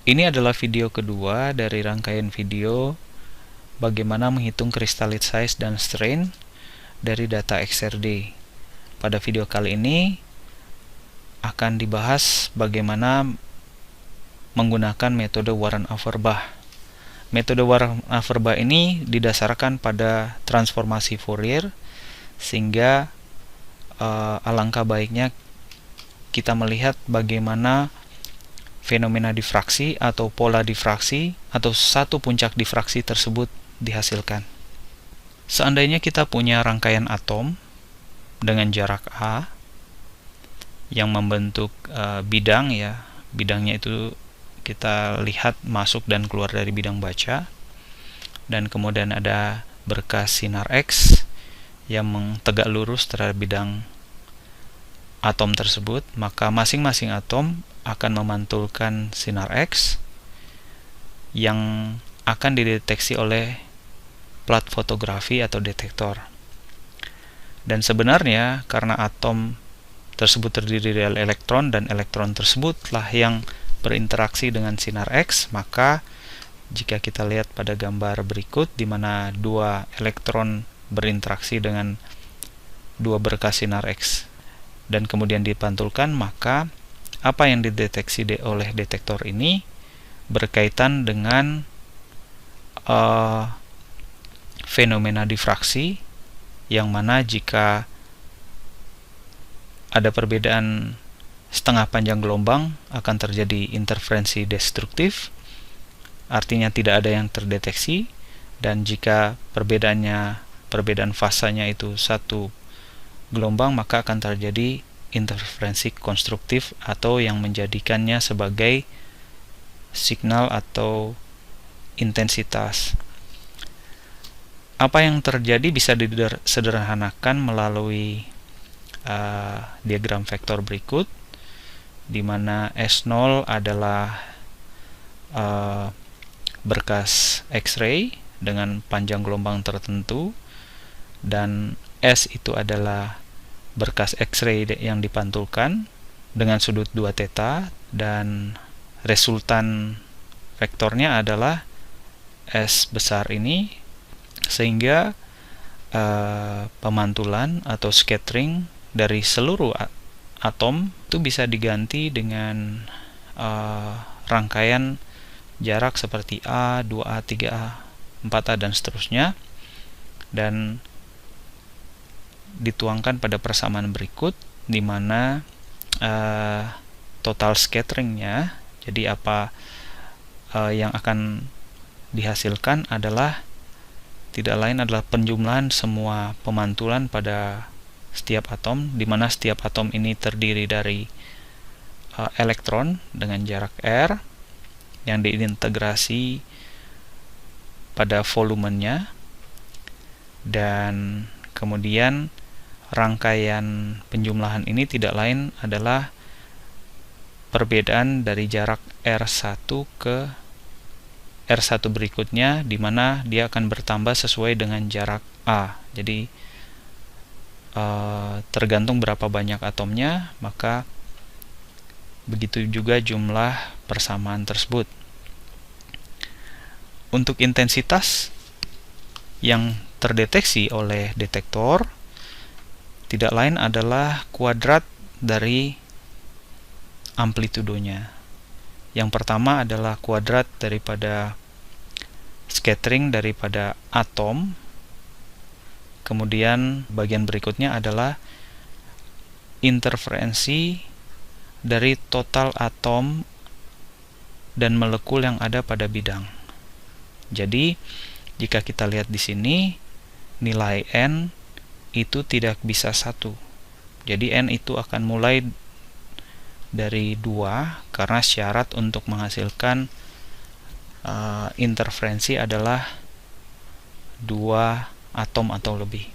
Ini adalah video kedua dari rangkaian video bagaimana menghitung crystallite size dan strain dari data XRD. Pada video kali ini akan dibahas bagaimana menggunakan metode Warren-Averbach. Metode Warren-Averbach ini didasarkan pada transformasi Fourier, sehingga alangkah baiknya kita melihat bagaimana fenomena difraksi atau pola difraksi atau satu puncak difraksi tersebut dihasilkan. Seandainya kita punya rangkaian atom dengan jarak A yang membentuk bidang, ya, bidangnya itu kita lihat masuk dan keluar dari bidang baca, dan kemudian ada berkas sinar X yang tegak lurus terhadap bidang atom tersebut, maka masing-masing atom akan memantulkan sinar X yang akan dideteksi oleh plat fotografi atau detektor. Dan sebenarnya karena atom tersebut terdiri dari elektron dan elektron tersebutlah yang berinteraksi dengan sinar X, maka jika kita lihat pada gambar berikut di mana dua elektron berinteraksi dengan dua berkas sinar X dan kemudian dipantulkan, maka apa yang dideteksi oleh detektor ini berkaitan dengan fenomena difraksi, yang mana jika ada perbedaan setengah panjang gelombang akan terjadi interferensi destruktif, artinya tidak ada yang terdeteksi, dan jika perbedaan fasanya itu satu gelombang, maka akan terjadi interferensi konstruktif atau yang menjadikannya sebagai signal atau intensitas. Apa yang terjadi bisa disederhanakan melalui diagram vektor berikut, di mana S0 adalah berkas X-ray dengan panjang gelombang tertentu, dan S itu adalah berkas X-ray yang dipantulkan dengan sudut 2 theta, dan resultan vektornya adalah S besar ini, sehingga pemantulan atau scattering dari seluruh atom itu bisa diganti dengan rangkaian jarak seperti A, 2A, 3A, 4A, dan seterusnya, dan dituangkan pada persamaan berikut, di mana total scatteringnya, jadi apa yang akan dihasilkan adalah tidak lain adalah penjumlahan semua pemantulan pada setiap atom, di mana setiap atom ini terdiri dari elektron dengan jarak R yang diintegrasi pada volumenya, dan kemudian rangkaian penjumlahan ini tidak lain adalah perbedaan dari jarak R1 ke R1 berikutnya, di mana dia akan bertambah sesuai dengan jarak A. Jadi tergantung berapa banyak atomnya, maka begitu juga jumlah persamaan tersebut. Untuk intensitas yang terdeteksi oleh detektor tidak lain adalah kuadrat dari amplitudonya. Yang pertama adalah kuadrat daripada scattering daripada atom. Kemudian bagian berikutnya adalah interferensi dari total atom dan molekul yang ada pada bidang. Jadi jika kita lihat di sini, nilai N itu tidak bisa 1. Jadi N itu akan mulai dari 2, karena syarat untuk menghasilkan interferensi adalah 2 atom atau lebih.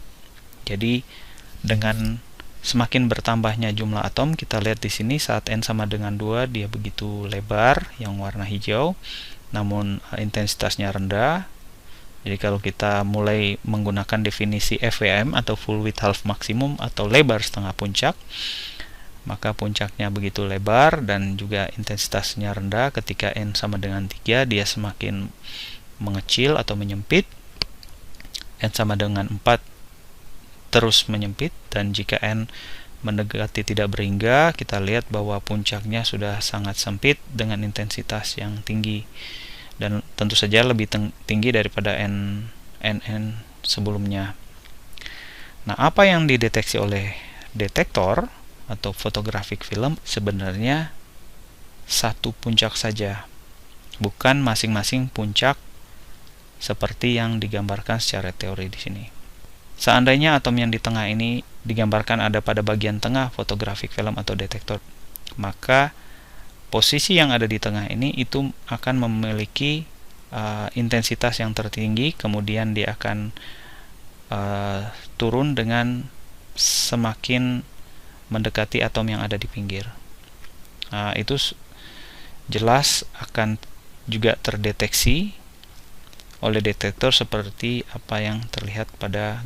Jadi dengan semakin bertambahnya jumlah atom, kita lihat di sini saat N sama dengan 2 dia begitu lebar yang warna hijau, namun intensitasnya rendah. Jadi kalau kita mulai menggunakan definisi FWM atau full width half maksimum atau lebar setengah puncak, maka puncaknya begitu lebar dan juga intensitasnya rendah. Ketika N sama dengan 3, dia semakin mengecil atau menyempit. N sama dengan 4 terus menyempit, dan jika N mendekati tidak berhingga, kita lihat bahwa puncaknya sudah sangat sempit dengan intensitas yang tinggi, dan tentu saja lebih tinggi daripada NN sebelumnya. Nah, apa yang dideteksi oleh detektor atau photographic film sebenarnya satu puncak saja, bukan masing-masing puncak seperti yang digambarkan secara teori di sini. Seandainya atom yang di tengah ini digambarkan ada pada bagian tengah photographic film atau detektor, maka posisi yang ada di tengah ini itu akan memiliki intensitas yang tertinggi, kemudian dia akan turun dengan semakin mendekati atom yang ada di pinggir. Itu jelas akan juga terdeteksi oleh detektor seperti apa yang terlihat pada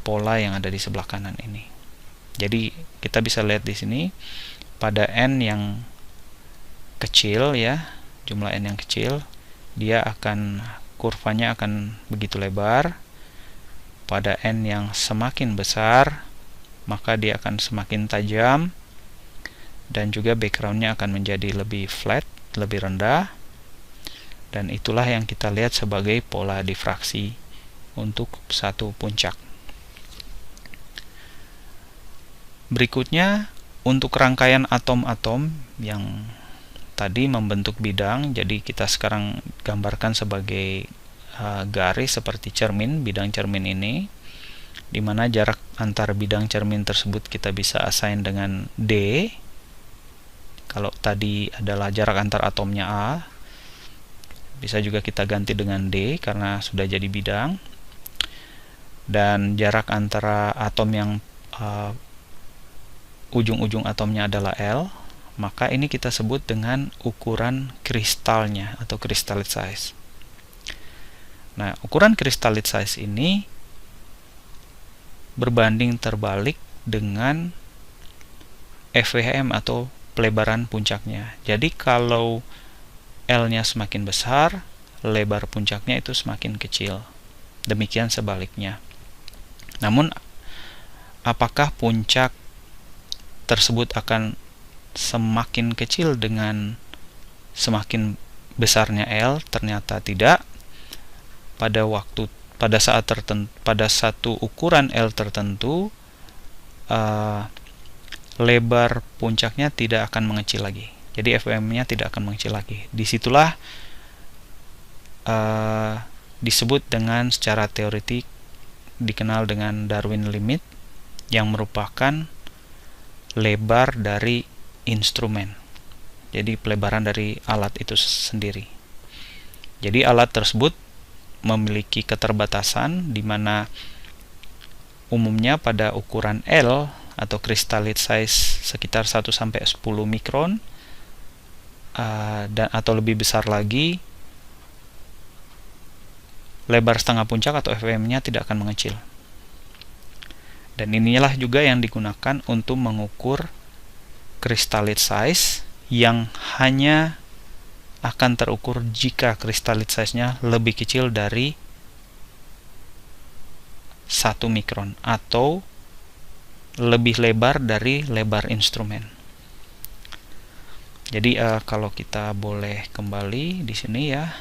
pola yang ada di sebelah kanan ini. Jadi kita bisa lihat di sini pada N yang kecil, ya, jumlah N yang kecil, dia akan kurvanya akan begitu lebar. Pada N yang semakin besar, maka dia akan semakin tajam, dan juga backgroundnya akan menjadi lebih flat, lebih rendah, dan itulah yang kita lihat sebagai pola difraksi untuk satu puncak. Berikutnya, untuk rangkaian atom-atom yang tadi membentuk bidang, jadi kita sekarang gambarkan sebagai garis seperti cermin, bidang cermin ini, di mana jarak antar bidang cermin tersebut kita bisa assign dengan D. Kalau tadi adalah jarak antar atomnya A, bisa juga kita ganti dengan D karena sudah jadi bidang. Dan jarak antara atom yang ujung-ujung atomnya adalah L, maka ini kita sebut dengan ukuran kristalnya atau crystalline size. Nah, ukuran crystalline size ini berbanding terbalik dengan FWHM atau pelebaran puncaknya. Jadi kalau L-nya semakin besar, lebar puncaknya itu semakin kecil. Demikian sebaliknya. Namun, apakah puncak tersebut akan semakin kecil dengan semakin besarnya L? Ternyata tidak. Pada satu ukuran L tertentu, lebar puncaknya tidak akan mengecil lagi. Jadi FWM-nya tidak akan mengecil lagi. Disitulah disebut dengan secara teoretik dikenal dengan Darwin limit, yang merupakan lebar dari instrumen. Jadi pelebaran dari alat itu sendiri. Jadi alat tersebut memiliki keterbatasan di mana umumnya pada ukuran L atau crystalline size sekitar 1-10 mikron, dan atau lebih besar lagi, lebar setengah puncak atau FWM-nya tidak akan mengecil. Dan inilah juga yang digunakan untuk mengukur crystalline size yang hanya akan terukur jika crystalline size-nya lebih kecil dari 1 mikron atau lebih lebar dari lebar instrumen. Jadi kalau kita boleh kembali di sini ya.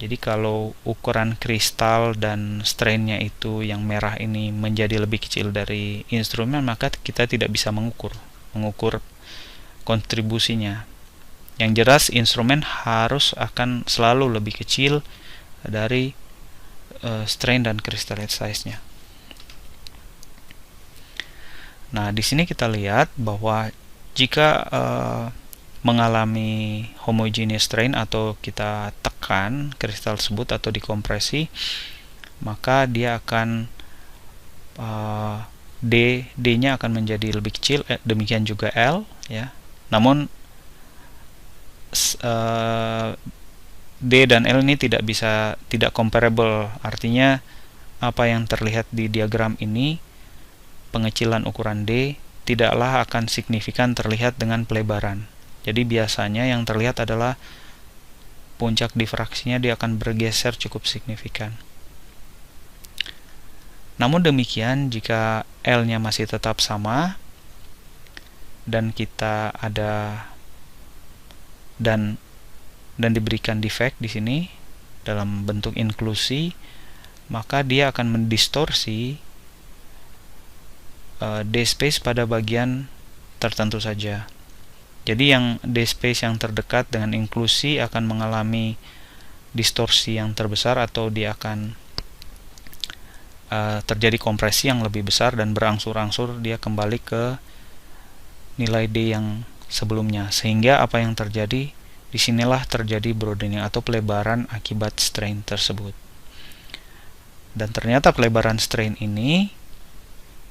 Jadi kalau ukuran kristal dan strainnya itu yang merah ini menjadi lebih kecil dari instrumen, maka kita tidak bisa mengukur kontribusinya. Yang jelas instrumen harus akan selalu lebih kecil dari strain dan crystalline size-nya. Nah, di sini kita lihat bahwa jika mengalami homogeneous strain atau kita tekan kristal tersebut atau dikompresi, maka dia akan D-nya akan menjadi lebih kecil, demikian juga L, ya. Namun D dan L ini tidak comparable. Artinya apa yang terlihat di diagram ini, pengecilan ukuran D tidaklah akan signifikan terlihat dengan pelebaran. Jadi biasanya yang terlihat adalah puncak difraksinya dia akan bergeser cukup signifikan. Namun demikian, jika L-nya masih tetap sama dan kita ada dan diberikan defect di sini dalam bentuk inklusi, maka dia akan mendistorsi D-space pada bagian tertentu saja. Jadi yang D-space yang terdekat dengan inklusi akan mengalami distorsi yang terbesar, atau dia akan terjadi kompresi yang lebih besar dan berangsur-angsur dia kembali ke nilai D yang sebelumnya, sehingga apa yang terjadi disinilah terjadi broadening atau pelebaran akibat strain tersebut. Dan ternyata pelebaran strain ini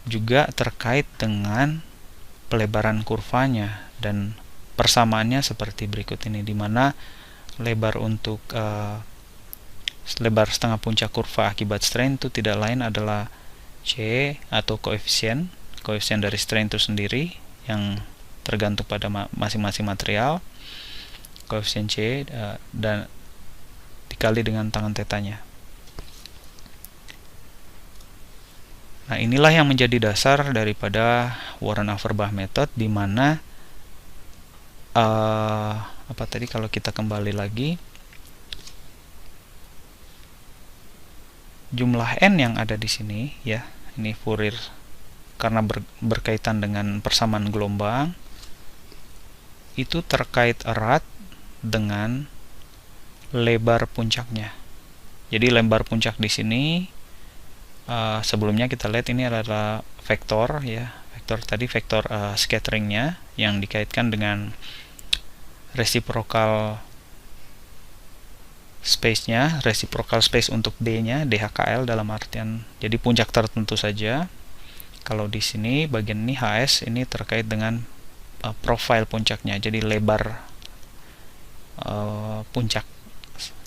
juga terkait dengan pelebaran kurvanya, dan persamaannya seperti berikut ini, di mana lebar untuk lebar setengah puncak kurva akibat strain itu tidak lain adalah C, atau koefisien dari strain itu sendiri yang tergantung pada masing-masing material, koefisien C, dan dikali dengan tangan tetanya. Nah, inilah yang menjadi dasar daripada Warren-Averbach method, di mana apa tadi, kalau kita kembali lagi, jumlah n yang ada di sini ya, ini Fourier karena berkaitan dengan persamaan gelombang, itu terkait erat dengan lebar puncaknya. Jadi lebar puncak di sini sebelumnya kita lihat ini adalah vektor ya, vektor scatteringnya yang dikaitkan dengan reciprocal space-nya, reciprocal space untuk D-nya, DHKL dalam artian jadi puncak tertentu saja. Kalau di sini bagian ini HS ini terkait dengan profil puncaknya, jadi lebar puncak.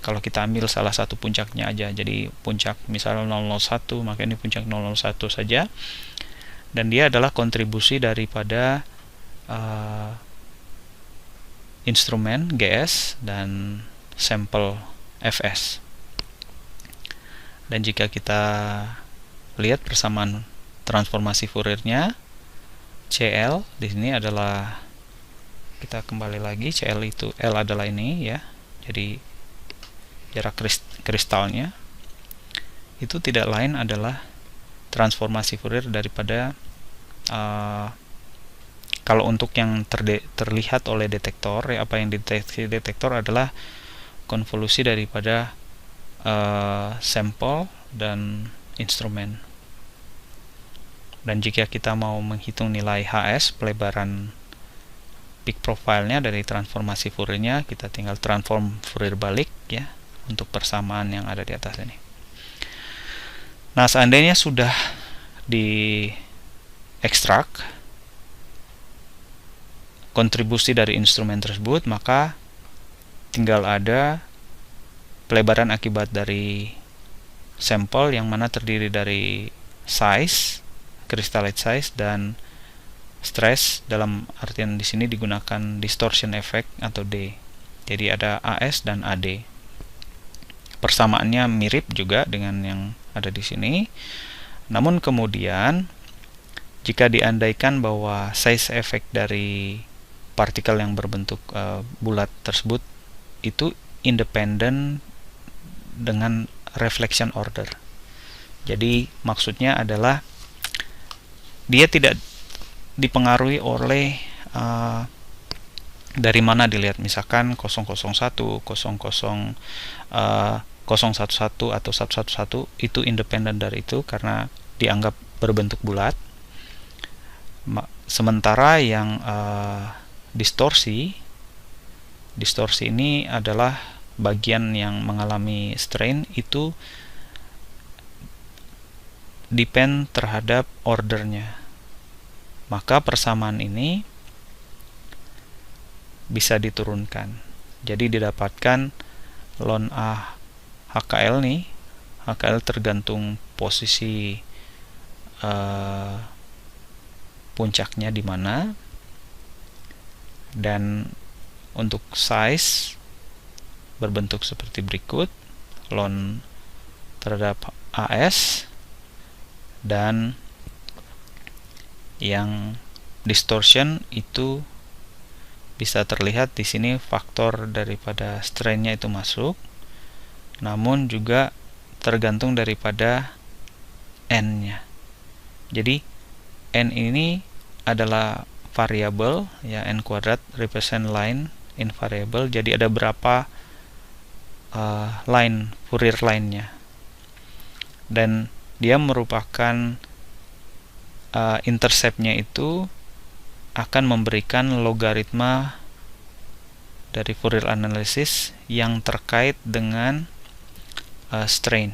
Kalau kita ambil salah satu puncaknya aja, jadi puncak misalnya 001, maka ini puncak 001 saja, dan dia adalah kontribusi daripada instrumen GS dan sampel Fs. Dan jika kita lihat persamaan transformasi Fourier-nya, CL di sini adalah, kita kembali lagi, CL itu L adalah ini ya, jadi jarak kristalnya itu tidak lain adalah transformasi Fourier daripada kalau untuk yang terlihat oleh detektor ya, apa yang dideteksi detektor adalah konvolusi daripada sampel dan instrumen. Dan jika kita mau menghitung nilai HS, pelebaran peak profile-nya dari transformasi Fourier-nya, kita tinggal transform Fourier balik ya, untuk persamaan yang ada di atas ini. Nah, seandainya sudah diekstrak kontribusi dari instrumen tersebut, maka tinggal ada pelebaran akibat dari sampel yang mana terdiri dari size, crystallite size, dan stress, dalam artian di sini digunakan distortion effect atau D. Jadi ada AS dan AD. Persamaannya mirip juga dengan yang ada di sini. Namun kemudian jika diandaikan bahwa size effect dari partikel yang berbentuk bulat tersebut itu independen dengan reflection order. Jadi maksudnya adalah dia tidak dipengaruhi oleh dari mana dilihat, misalkan 001, 00, 011 atau 111 itu independen dari itu karena dianggap berbentuk bulat. Sementara yang distorsi ini adalah bagian yang mengalami strain, itu depend terhadap ordernya. Maka persamaan ini bisa diturunkan. Jadi didapatkan ln A HKL nih. HKL tergantung posisi puncaknya di mana. Dan untuk size berbentuk seperti berikut, lone terhadap AS, dan yang distortion itu bisa terlihat di sini faktor daripada strain-nya itu masuk, namun juga tergantung daripada n-nya. Jadi n ini adalah variabel, ya, n kuadrat represent line in variable. Jadi ada berapa line, Fourier line-nya, dan dia merupakan intercept-nya itu akan memberikan logaritma dari Fourier analysis yang terkait dengan strain.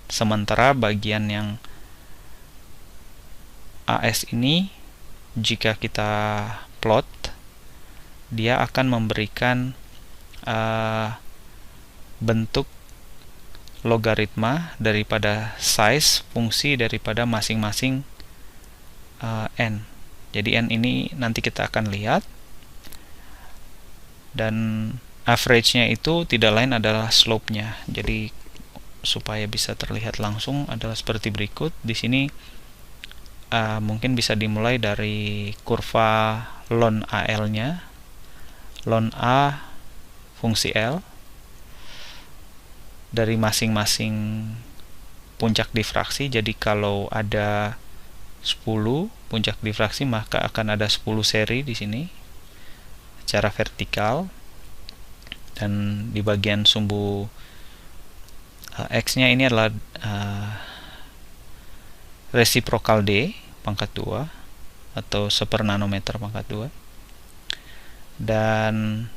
Sementara bagian yang AS ini, jika kita plot, dia akan memberikan bentuk logaritma daripada size fungsi daripada masing-masing n. Jadi n ini nanti kita akan lihat, dan average-nya itu tidak lain adalah slope-nya. Jadi supaya bisa terlihat langsung adalah seperti berikut. Di sini mungkin bisa dimulai dari kurva ln AL-nya, ln A fungsi L, dari masing-masing puncak difraksi. Jadi kalau ada 10 puncak difraksi, maka akan ada 10 seri di sini secara vertikal, dan di bagian sumbu X-nya ini adalah resiprokal D pangkat 2 atau 1/4 nanometer pangkat 2. Dan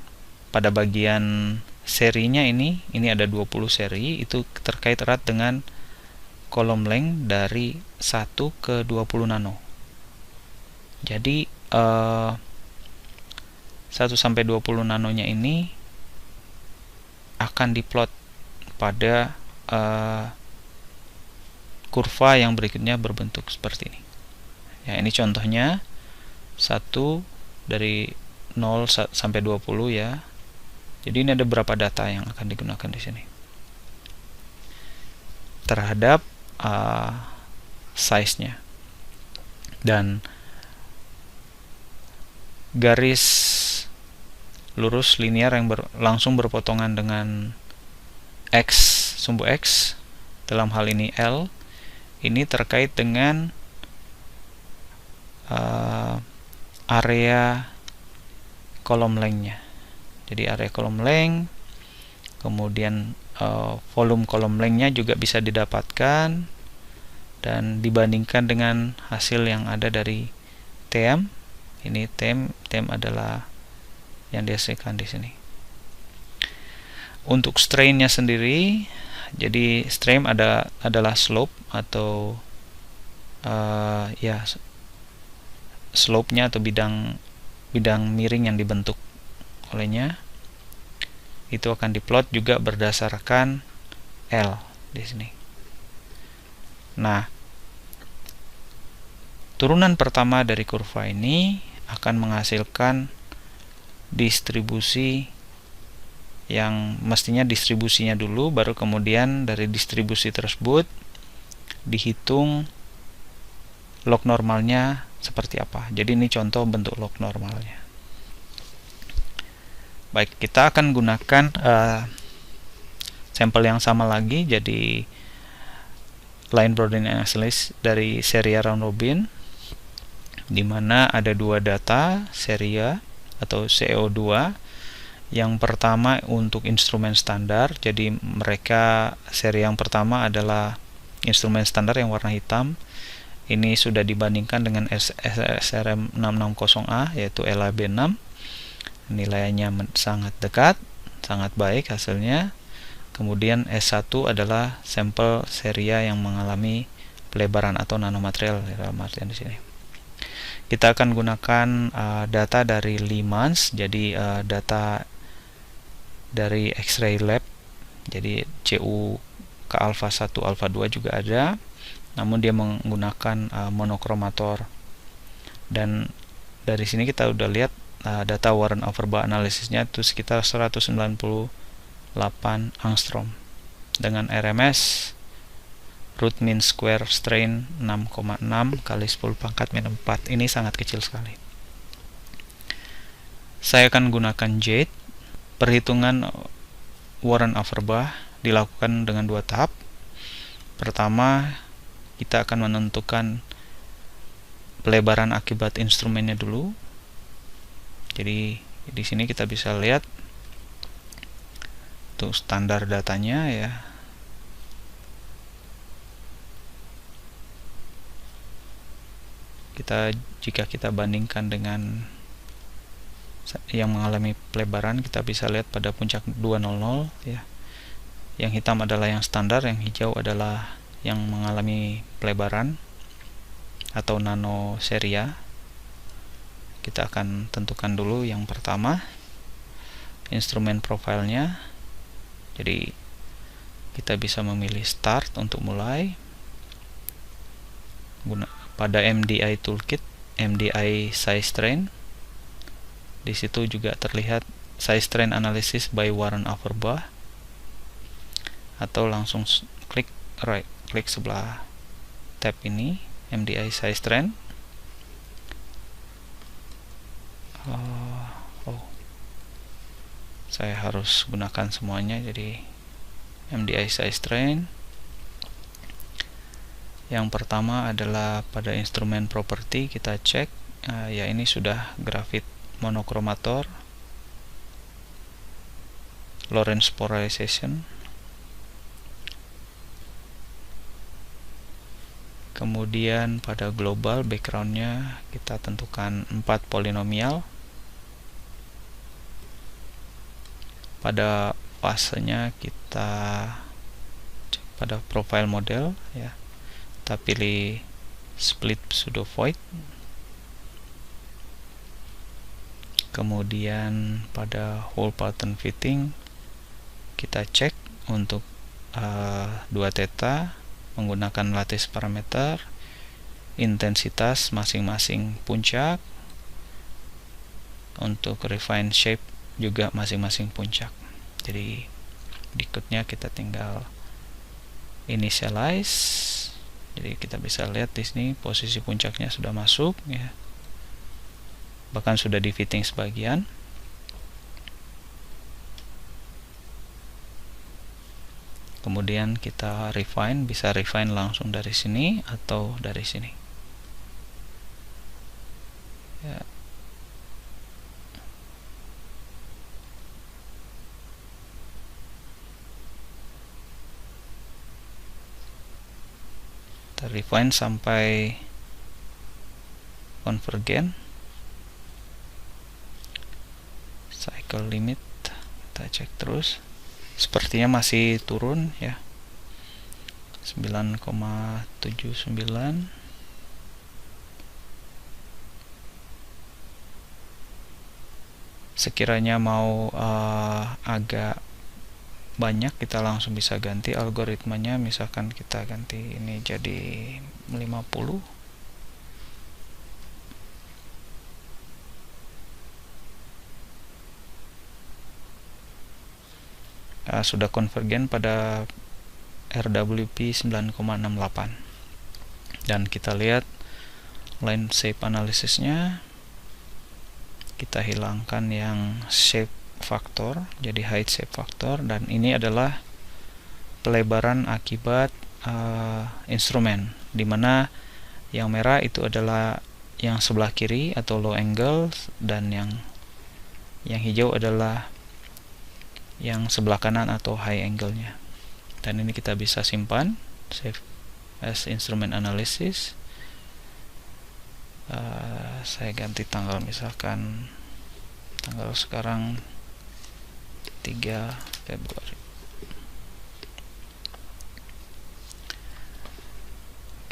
pada bagian serinya ini ada 20 seri, itu terkait erat dengan kolom length dari 1 ke 20 nano. Jadi 1 sampai 20 nanonya ini akan diplot pada kurva yang berikutnya berbentuk seperti ini. Ya, ini contohnya 1 dari 0 sampai 20 ya. Jadi ini ada beberapa data yang akan digunakan di sini terhadap size-nya. Dan garis lurus linear yang langsung berpotongan dengan X, sumbu X, dalam hal ini L, ini terkait dengan area kolom length-nya. Jadi area kolom length, kemudian volume kolom length-nya juga bisa didapatkan dan dibandingkan dengan hasil yang ada dari TM. Ini TM adalah yang dihasilkan di sini. Untuk strain-nya sendiri, jadi strain adalah slope atau slope-nya atau bidang miring yang dibentuk olehnya. Itu akan diplot juga berdasarkan L di sini. Nah, turunan pertama dari kurva ini akan menghasilkan distribusi yang mestinya distribusinya dulu, baru kemudian dari distribusi tersebut dihitung log normalnya seperti apa. Jadi ini contoh bentuk log normalnya. Baik, kita akan gunakan sampel yang sama lagi, jadi line broadening analysis dari seri round robin, di mana ada dua data seria atau CO2. Yang pertama untuk instrumen standar, jadi mereka seri yang pertama adalah instrumen standar yang warna hitam. Ini sudah dibandingkan dengan SRM 660A yaitu LAB6. Nilainya sangat dekat, sangat baik hasilnya. Kemudian S1 adalah sampel seria yang mengalami pelebaran atau nanomaterial dalam artian di sini. Kita akan gunakan data dari Limans, jadi data dari X-ray lab, jadi CU ke alpha 1 alpha 2 juga ada, namun dia menggunakan monokromator Dan dari sini kita udah lihat data Warren Overbaugh analisisnya itu sekitar 198 angstrom dengan RMS root mean square strain 6,6 kali 10 pangkat minus 4. Ini sangat kecil sekali. Saya akan gunakan JADE. Perhitungan Warren Overbaugh dilakukan dengan dua tahap. Pertama, kita akan menentukan pelebaran akibat instrumennya dulu. Jadi di sini kita bisa lihat tuh standar datanya ya. Jika kita bandingkan dengan yang mengalami pelebaran, kita bisa lihat pada puncak 200 ya. Yang hitam adalah yang standar, yang hijau adalah yang mengalami pelebaran atau nanoseria. Kita akan tentukan dulu yang pertama, instrumen profilnya. Jadi kita bisa memilih start untuk mulai. Pada MDI toolkit, MDI size train, di situ juga terlihat size train analysis by Warren Overbaugh, atau langsung klik sebelah tab ini, MDI size train. Saya harus gunakan semuanya, jadi MDI size train. Yang pertama adalah pada instrumen property, kita cek ya ini sudah graphite monochromator, Lorentz polarization. Kemudian pada global backgroundnya kita tentukan 4 polinomial. Pada fasenya kita cek pada profile model ya. Kita pilih split pseudo void. Kemudian pada hole pattern fitting kita cek untuk 2 theta menggunakan lattice parameter, intensitas masing-masing puncak, untuk refine shape juga masing-masing puncak. Jadi berikutnya kita tinggal initialize. Jadi kita bisa lihat di sini posisi puncaknya sudah masuk ya. Bahkan sudah di fitting sebagian. Kemudian kita refine, bisa refine langsung dari sini atau dari sini. Ya. Kita refine sampai convergent. Cycle limit kita cek terus. Sepertinya masih turun ya. 9,79. Sekiranya mau agak banyak, kita langsung bisa ganti algoritmanya. Misalkan kita ganti ini jadi 50. Sudah konvergen pada RWP 9,68. Dan kita lihat line shape analisisnya. Kita hilangkan yang shape factor, jadi height shape factor, dan ini adalah pelebaran akibat instrumen, dimana yang merah itu adalah yang sebelah kiri atau low angle, dan yang hijau adalah yang sebelah kanan atau high angle nya. Dan ini kita bisa simpan, save as instrument analysis. Saya ganti tanggal, misalkan tanggal sekarang 3 Februari.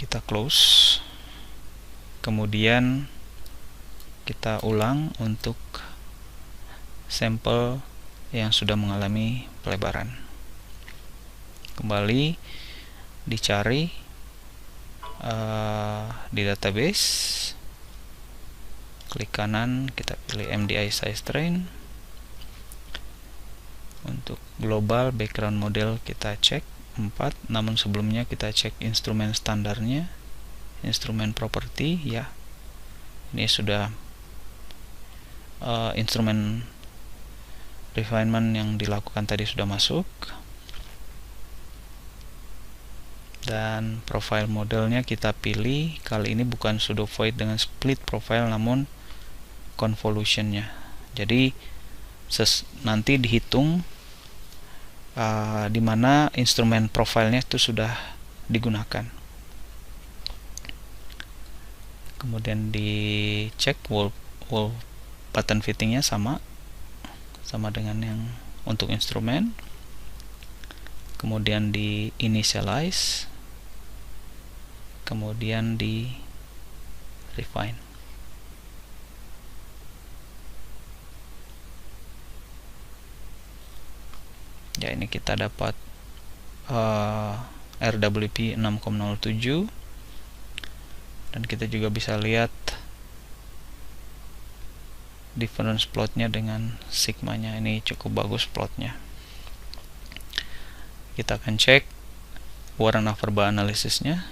Kita close. Kemudian kita ulang untuk sampel yang sudah mengalami pelebaran. Kembali dicari di database. klik kanan, kita pilih MDI size train. Untuk global background model kita cek 4, namun sebelumnya kita cek instrumen standarnya, instrumen property ya. Ini sudah instrumen refinement yang dilakukan tadi sudah masuk. Dan profile modelnya kita pilih, kali ini bukan pseudo void dengan split profile namun convolutionnya. Jadi nanti dihitung di mana instrumen profilnya itu sudah digunakan. Kemudian dicek wall button fittingnya sama dengan yang untuk instrumen. Kemudian di initialize, kemudian di refine. Ya, ini kita dapat RWP 6,07, dan kita juga bisa lihat difference plotnya dengan sigmanya. Ini cukup bagus plotnya. Kita akan cek warna verba analisisnya,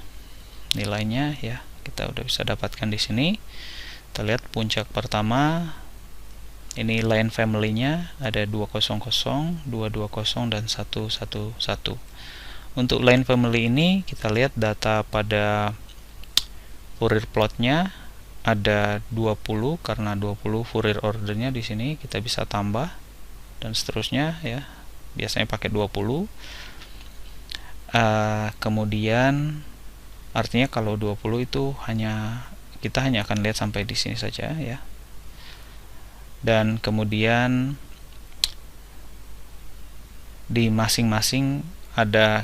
nilainya ya, kita udah bisa dapatkan di sini. Kita lihat puncak pertama, ini line family-nya ada 200, 220 dan 111. Untuk line family ini kita lihat data pada Fourier plotnya ada 20, karena 20 Fourier ordernya di sini kita bisa tambah dan seterusnya ya. Biasanya pakai 20. Kemudian artinya kalau 20 itu kita hanya akan lihat sampai di sini saja ya. Dan kemudian di masing-masing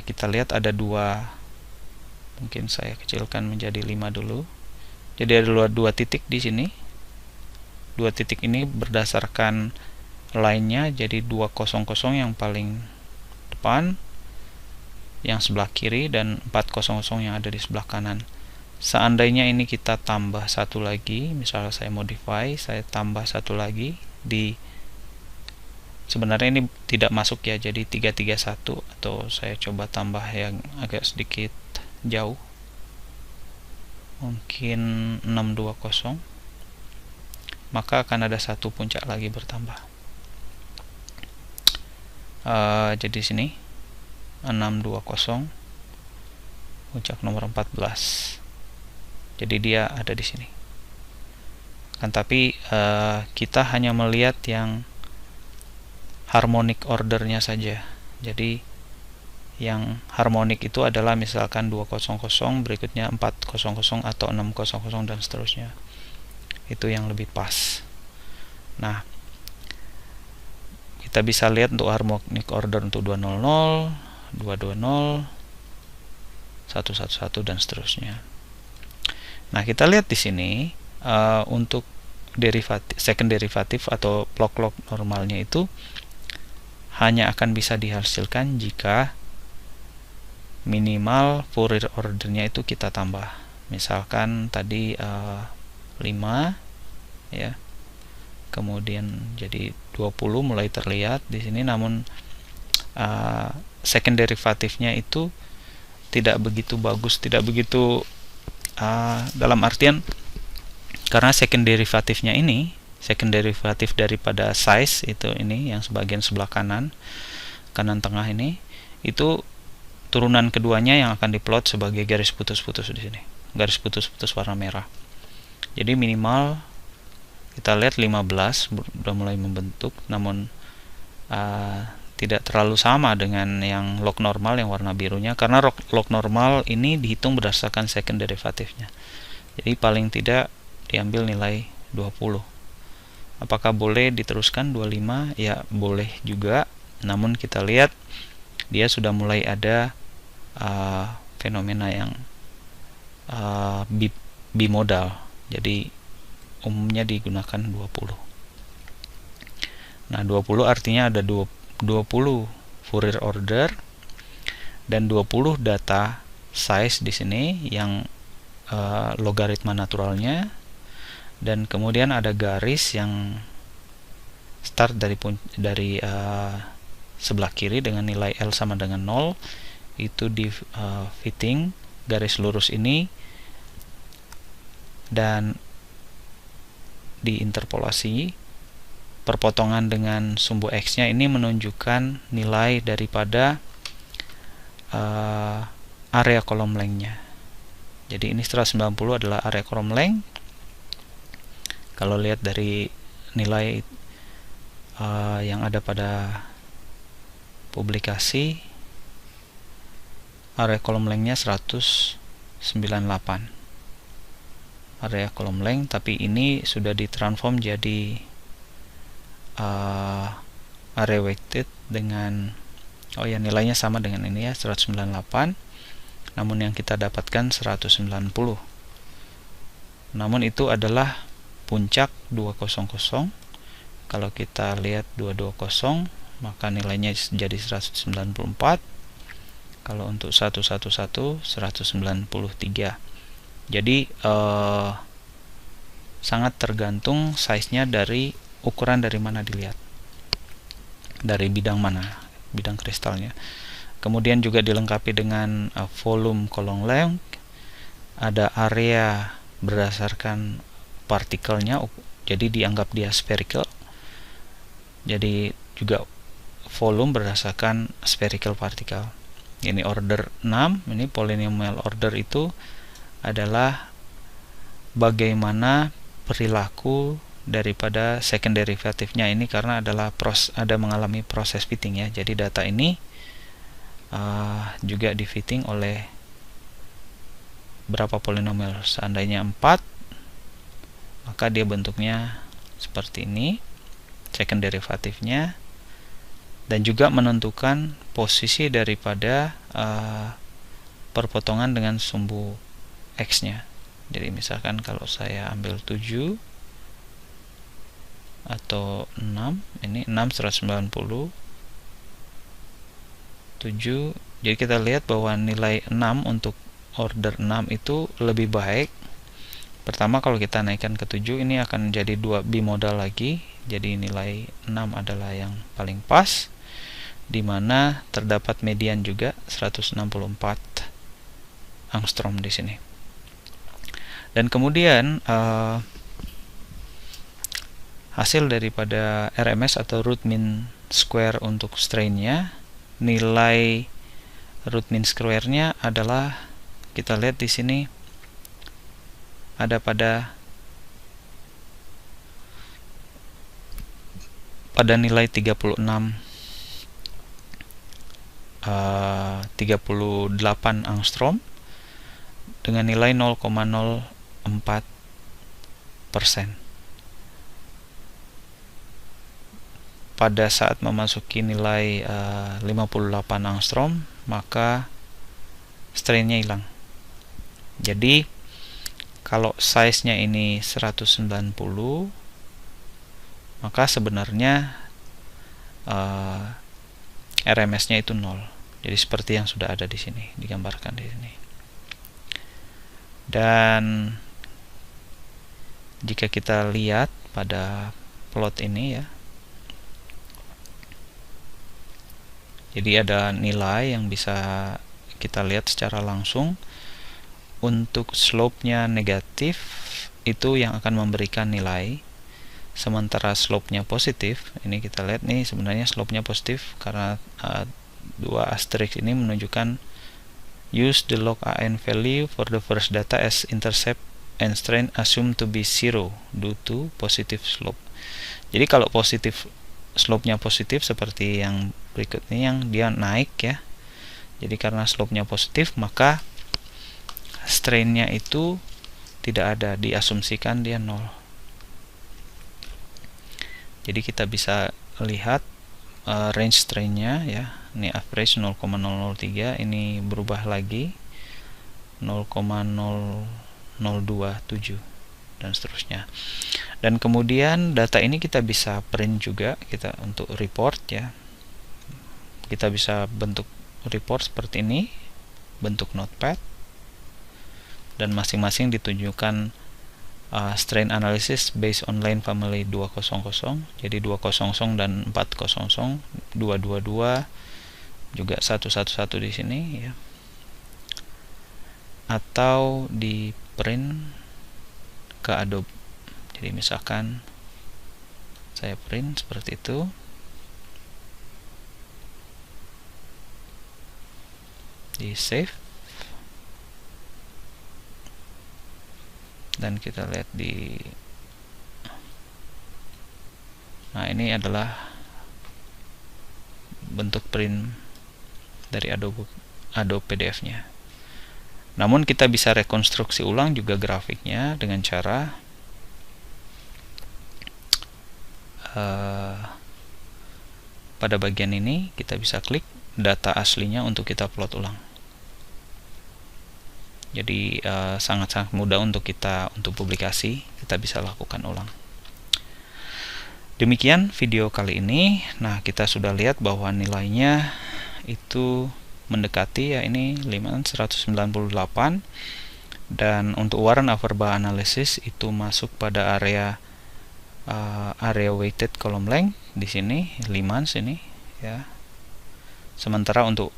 kita lihat ada 2, mungkin saya kecilkan menjadi 5 dulu. Jadi ada 2 titik di sini. 2 titik ini berdasarkan line-nya, jadi 200 yang paling depan, yang sebelah kiri, dan 400 yang ada di sebelah kanan. Seandainya ini kita tambah satu lagi, misalnya saya modify, saya tambah satu lagi sebenarnya ini tidak masuk ya, jadi 331, atau saya coba tambah yang agak sedikit jauh, mungkin 620, maka akan ada satu puncak lagi bertambah. Jadi sini 620 puncak nomor 14. Jadi dia ada di sini. Kan tapi kita hanya melihat yang harmonic ordernya saja. Jadi yang harmonik itu adalah misalkan 200, berikutnya 400 atau 600 dan seterusnya. Itu yang lebih pas. Nah, kita bisa lihat untuk harmonic order untuk 200, 220, 111 dan seterusnya. Nah, kita lihat di sini untuk second derivative atau log normalnya itu hanya akan bisa dihasilkan jika minimal Fourier ordernya itu kita tambah. Misalkan tadi 5 ya. Kemudian jadi 20 mulai terlihat di sini, namun second derivatifnya itu tidak begitu bagus, tidak begitu dalam artian karena second derivatifnya ini, second derivatif daripada size itu ini yang sebagian sebelah kanan tengah ini, itu turunan keduanya yang akan diplot sebagai garis putus-putus di sini, garis putus-putus warna merah. Jadi minimal kita lihat 15 sudah mulai membentuk, namun tidak terlalu sama dengan yang log normal yang warna birunya, karena log normal ini dihitung berdasarkan second derivatifnya. Jadi paling tidak diambil nilai 20. Apakah boleh diteruskan 25? Ya, boleh juga. Namun kita lihat dia sudah mulai ada fenomena yang bimodal. Jadi umumnya digunakan 20. Nah, 20 artinya ada 20 Fourier order dan 20 data size di sini yang logaritma naturalnya, dan kemudian ada garis yang start dari sebelah kiri dengan nilai L sama dengan 0, itu di fitting garis lurus ini dan diinterpolasi. Perpotongan dengan sumbu X nya ini menunjukkan nilai daripada area kolom length-nya. Jadi ini 190 adalah area kolom length. Kalau lihat dari nilai yang ada pada publikasi, area kolom length-nya 198 area kolom length, tapi ini sudah ditransform jadi area weighted dengan nilainya sama dengan ini ya, 198, namun yang kita dapatkan 190. Namun itu adalah puncak 200. Kalau kita lihat 220, maka nilainya jadi 194. Kalau untuk 111 193. Jadi sangat tergantung size-nya dari ukuran dari mana dilihat, dari bidang mana, bidang kristalnya. Kemudian juga dilengkapi dengan volume column length, ada area berdasarkan partikelnya, jadi dianggap dia spherical. Jadi juga volume berdasarkan spherical particle. Ini order 6, ini polynomial order itu adalah bagaimana perilaku daripada second derivatifnya ini, karena adalah ada mengalami proses fitting ya. Jadi data ini juga di fitting oleh berapa polinomial. Seandainya 4, maka dia bentuknya seperti ini, second derivatifnya, dan juga menentukan posisi daripada perpotongan dengan sumbu X nya. Jadi misalkan kalau saya ambil 7 atau 6, ini 6 190, 7, jadi kita lihat bahwa nilai 6 untuk order 6 itu lebih baik. Pertama, kalau kita naikkan ke 7, ini akan menjadi 2 bimodal lagi, jadi nilai 6 adalah yang paling pas, di mana terdapat median juga 164 angstrom di sini. Dan kemudian hasil daripada RMS atau root mean square untuk strain-nya, nilai root mean square-nya adalah, kita lihat di sini ada pada nilai 38 angstrom dengan nilai 0,04%. Pada saat memasuki nilai 58 angstrom, maka strain-nya hilang. Jadi kalau size-nya ini 190, maka sebenarnya RMS-nya itu 0. Jadi seperti yang sudah ada di sini, digambarkan di sini. Dan jika kita lihat pada plot ini ya, jadi ada nilai yang bisa kita lihat secara langsung. Untuk slope-nya negatif, itu yang akan memberikan nilai. Sementara slope-nya positif, ini kita lihat nih, sebenarnya slope-nya positif karena dua asterisk ini menunjukkan use the log AN value for the first data as intercept and strain assumed to be 0 due to positive slope. Jadi kalau positif, slope-nya positif seperti yang berikut ini, yang dia naik ya. Jadi karena slope-nya positif, maka strain-nya itu tidak ada, diasumsikan dia 0. Jadi kita bisa lihat range strain-nya ya. Ini average 0,003, ini berubah lagi 0,0027 dan seterusnya. Dan kemudian data ini kita bisa print juga, kita untuk report ya. Kita bisa bentuk report seperti ini, bentuk notepad, dan masing-masing ditunjukkan strain analysis based on line family 200, jadi 200 dan 400, 222 juga 111 di sini ya, atau di print ke Adobe. Jadi misalkan saya print seperti itu, di save, dan kita lihat di, nah ini adalah bentuk print dari Adobe PDF nya. Namun kita bisa rekonstruksi ulang juga grafiknya dengan cara pada bagian ini kita bisa klik data aslinya untuk kita plot ulang. Jadi sangat-sangat mudah untuk publikasi, kita bisa lakukan ulang. Demikian video kali ini. Nah, kita sudah lihat bahwa nilainya itu mendekati, ya, ini 198, dan untuk warren Averba analysis itu masuk pada area weighted column length di sini, Limans ini ya. Sementara untuk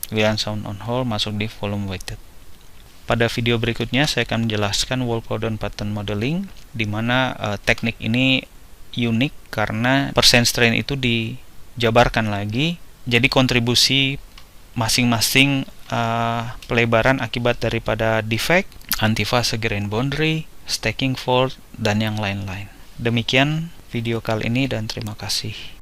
William Sound on Hole masuk di volume weighted. Pada video berikutnya saya akan menjelaskan wall cordon pattern modeling, di mana teknik ini unik karena persen strain itu dijabarkan lagi. Jadi kontribusi masing-masing pelebaran akibat daripada defect, antifase grain boundary, stacking fault, dan yang lain-lain. Demikian video kali ini dan terima kasih.